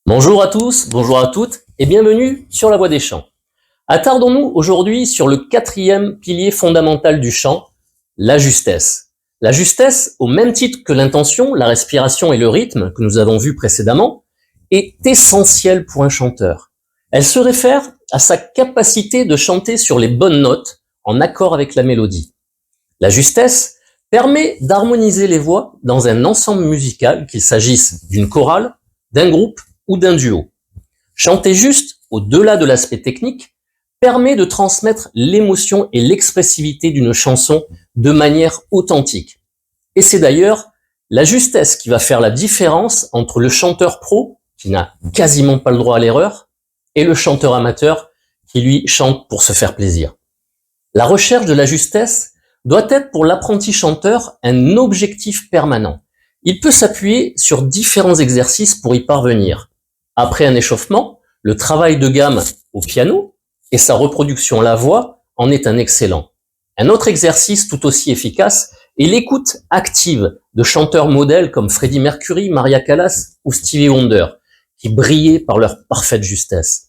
Bonjour à tous, bonjour à toutes et bienvenue sur La Voix des Chants. Attardons-nous aujourd'hui sur le quatrième pilier fondamental du chant, la justesse. La justesse, au même titre que l'intention, la respiration et le rythme que nous avons vus précédemment, est essentielle pour un chanteur. Elle se réfère à sa capacité de chanter sur les bonnes notes en accord avec la mélodie. La justesse permet d'harmoniser les voix dans un ensemble musical, qu'il s'agisse d'une chorale, d'un groupe ou d'un duo. Chanter juste, au-delà de l'aspect technique, permet de transmettre l'émotion et l'expressivité d'une chanson de manière authentique. Et c'est d'ailleurs la justesse qui va faire la différence entre le chanteur pro, qui n'a quasiment pas le droit à l'erreur, et le chanteur amateur, qui lui chante pour se faire plaisir. La recherche de la justesse doit être pour l'apprenti chanteur un objectif permanent. Il peut s'appuyer sur différents exercices pour y parvenir. Après un échauffement, le travail de gamme au piano et sa reproduction à la voix en est un excellent. Un autre exercice tout aussi efficace est l'écoute active de chanteurs modèles comme Freddie Mercury, Maria Callas ou Stevie Wonder, qui brillaient par leur parfaite justesse.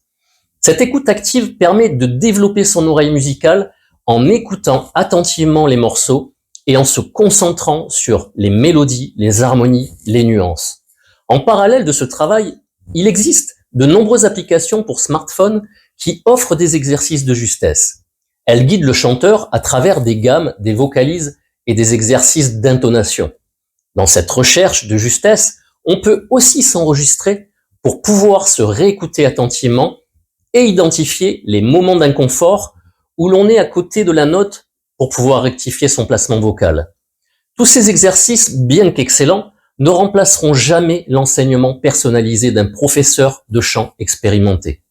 Cette écoute active permet de développer son oreille musicale en écoutant attentivement les morceaux et en se concentrant sur les mélodies, les harmonies, les nuances. En parallèle de ce travail, il existe de nombreuses applications pour smartphones qui offrent des exercices de justesse. Elles guident le chanteur à travers des gammes, des vocalises et des exercices d'intonation. Dans cette recherche de justesse, on peut aussi s'enregistrer pour pouvoir se réécouter attentivement et identifier les moments d'inconfort où l'on est à côté de la note pour pouvoir rectifier son placement vocal. Tous ces exercices, bien qu'excellents, ne remplaceront jamais l'enseignement personnalisé d'un professeur de chant expérimenté.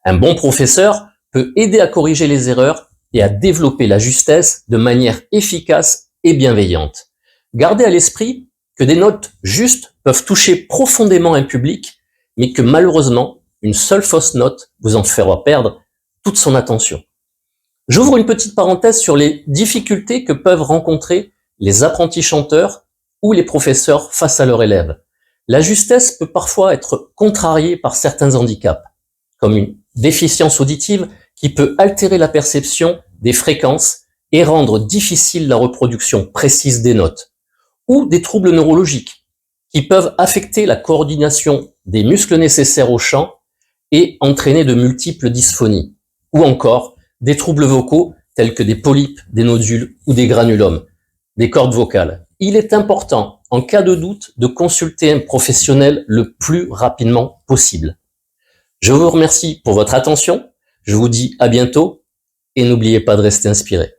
Un bon professeur peut aider à corriger les erreurs et à développer la justesse de manière efficace et bienveillante. Gardez à l'esprit que des notes justes peuvent toucher profondément un public, mais que malheureusement, une seule fausse note vous en fera perdre toute son attention. J'ouvre une petite parenthèse sur les difficultés que peuvent rencontrer les apprentis chanteurs ou les professeurs face à leurs élèves. La justesse peut parfois être contrariée par certains handicaps, comme une déficience auditive qui peut altérer la perception des fréquences et rendre difficile la reproduction précise des notes, ou des troubles neurologiques qui peuvent affecter la coordination des muscles nécessaires au chant et entraîner de multiples dysphonies, ou encore des troubles vocaux tels que des polypes, des nodules ou des granulomes, des cordes vocales. Il est important, en cas de doute, de consulter un professionnel le plus rapidement possible. Je vous remercie pour votre attention, je vous dis à bientôt et n'oubliez pas de rester inspiré.